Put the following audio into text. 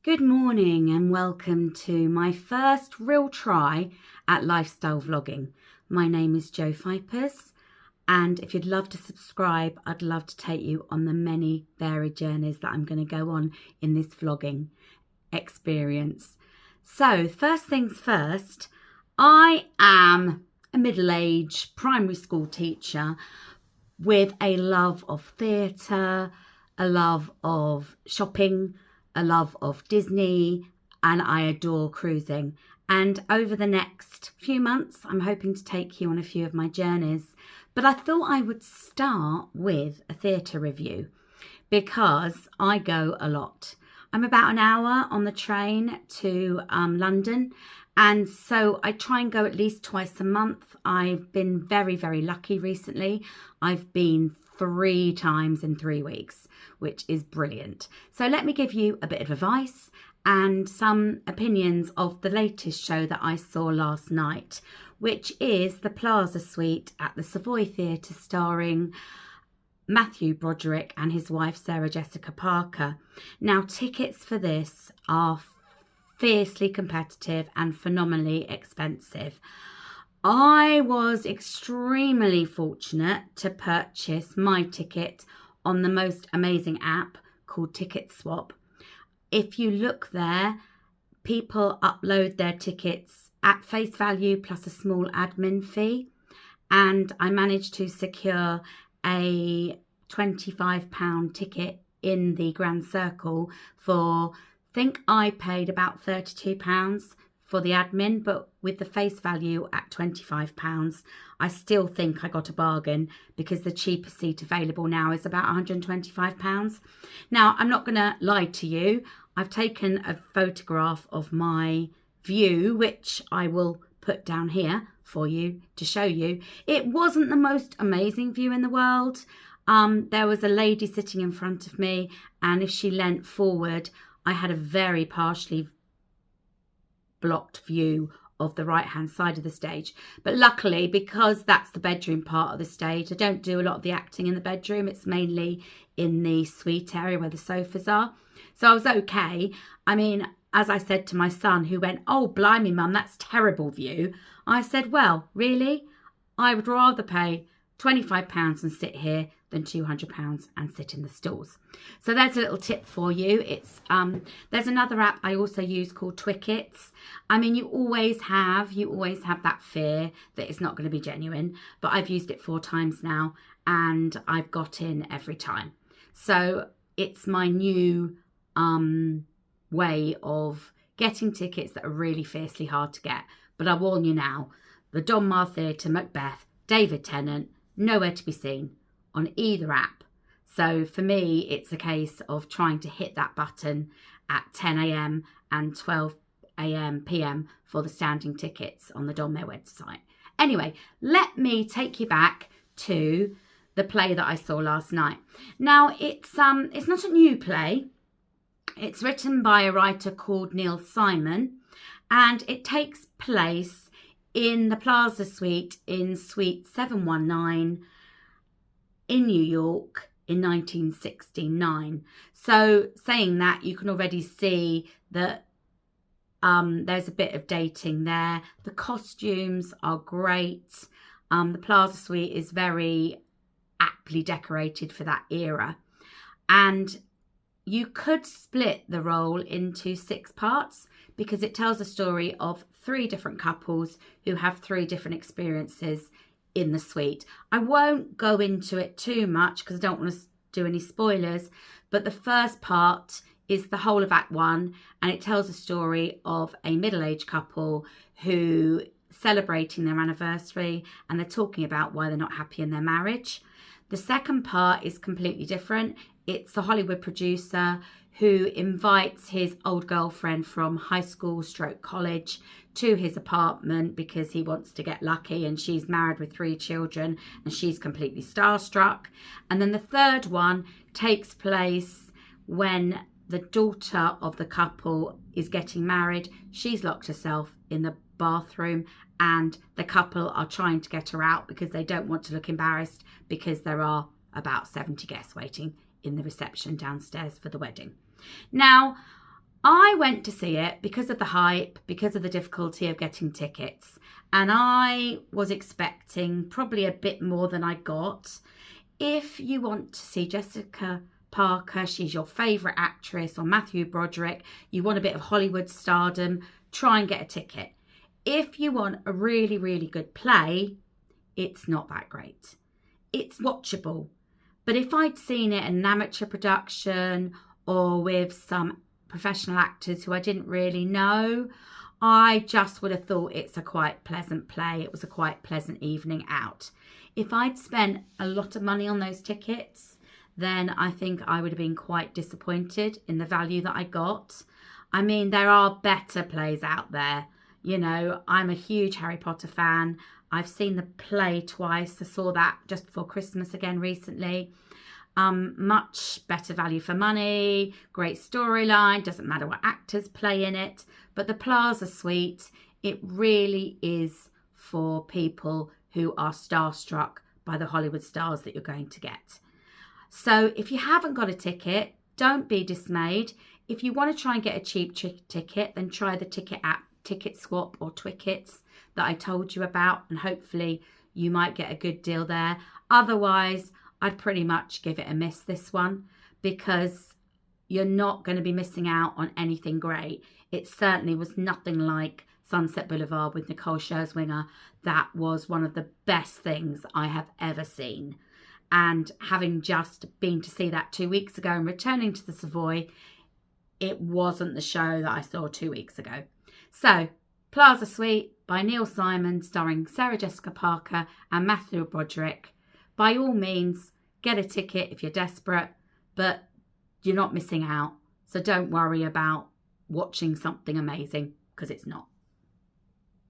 Good morning and welcome to my first real try at lifestyle vlogging. My name is Jo Fipers, and if you'd love to subscribe, I'd love to take you on the many varied journeys that I'm going to go on in this vlogging experience. So first things first, I am a middle-aged primary school teacher with a love of theatre, a love of shopping, a love of Disney, and I adore cruising. And over the next few months, I'm hoping to take you on a few of my journeys. But I thought I would start with a theatre review because I go a lot. I'm about an hour on the train to London, and so I try and go at least twice a month. I've been very, very lucky recently. I've been 3 times in 3 weeks, which is brilliant. So let me give you a bit of advice and some opinions of the latest show that I saw last night, which is the Plaza Suite at the Savoy Theatre, starring Matthew Broderick and his wife Sarah Jessica Parker. Now, tickets for this are fiercely competitive and phenomenally expensive. I was extremely fortunate to purchase my ticket on the most amazing app called Ticket Swap. If you look there, people upload their tickets at face value plus a small admin fee, and I managed to secure a £25 ticket in the Grand Circle for, I think I paid about £32 for the admin, but with the face value at £25, I still think I got a bargain because the cheapest seat available now is about £125. Now, I'm not going to lie to you. I've taken a photograph of my view, which I will put down here for you to show you. It wasn't the most amazing view in the world. There was a lady sitting in front of me, and if she leant forward, I had a very partially blocked view of the right hand side of the stage. But luckily, because that's the bedroom part of the stage, I don't do a lot of the acting in the bedroom. It's mainly in the suite area where the sofas are. So I was okay. I mean, as I said to my son, who went, "Oh, blimey, mum, that's terrible view." I said, well, really? I would rather pay £25 and sit here than £200 and sit in the stalls. So there's a little tip for you. It's there's another app I also use called Twickets. I mean, you always have that fear that it's not going to be genuine, but I've used it 4 times now and I've got in every time. So it's my new way of getting tickets that are really fiercely hard to get. But I warn you now, the Donmar Theatre, Macbeth, David Tennant, nowhere to be seen on either app. So for me, it's a case of trying to hit that button at 10 a.m. and 12 a.m. p.m. for the standing tickets on the Donmar website. Anyway, let me take you back to the play that I saw last night. Now, it's not a new play. It's written by a writer called Neil Simon, and it takes place in the Plaza Suite in Suite 719 in New York in 1969. So saying that, you can already see that there's a bit of dating there. The costumes are great. The Plaza Suite is very aptly decorated for that era. And you could split the role into 6 parts because it tells a story of 3 different couples who have 3 different experiences in the suite. I won't go into it too much because I don't want to do any spoilers, but the first part is the whole of Act 1, and it tells a story of a middle-aged couple who celebrating their anniversary, and they're talking about why they're not happy in their marriage. The second part is completely different. It's a Hollywood producer who invites his old girlfriend from high school / college to his apartment because he wants to get lucky, and she's married with 3 children and she's completely starstruck. And then the third one takes place when the daughter of the couple is getting married. She's locked herself in the bathroom and the couple are trying to get her out because they don't want to look embarrassed because there are about 70 guests waiting in the reception downstairs for the wedding. Now, I went to see it because of the hype, because of the difficulty of getting tickets. And I was expecting probably a bit more than I got. If you want to see Jessica Parker, she's your favourite actress, or Matthew Broderick, you want a bit of Hollywood stardom, try and get a ticket. If you want a really, really good play, it's not that great. It's watchable. But if I'd seen it in an amateur production or with some professional actors who I didn't really know, I just would have thought it's a quite pleasant play. It was a quite pleasant evening out. If I'd spent a lot of money on those tickets, then I think I would have been quite disappointed in the value that I got. I mean, there are better plays out there. You know, I'm a huge Harry Potter fan. I've seen the play twice. I saw that just before Christmas again recently. Much better value for money, great storyline, doesn't matter what actors play in it. But the Plaza Suite, it really is for people who are starstruck by the Hollywood stars that you're going to get. So if you haven't got a ticket, don't be dismayed. If you want to try and get a cheap ticket, then try the ticket app, Ticket Swap or Twickets that I told you about, and hopefully you might get a good deal there. Otherwise, I'd pretty much give it a miss, this one, because you're not going to be missing out on anything great. It certainly was nothing like Sunset Boulevard with Nicole Scherzinger. That was one of the best things I have ever seen. And having just been to see that 2 weeks ago and returning to the Savoy, it wasn't the show that I saw 2 weeks ago. So, Plaza Suite by Neil Simon, starring Sarah Jessica Parker and Matthew Broderick. By all means, get a ticket if you're desperate, but you're not missing out. So don't worry about watching something amazing, because it's not.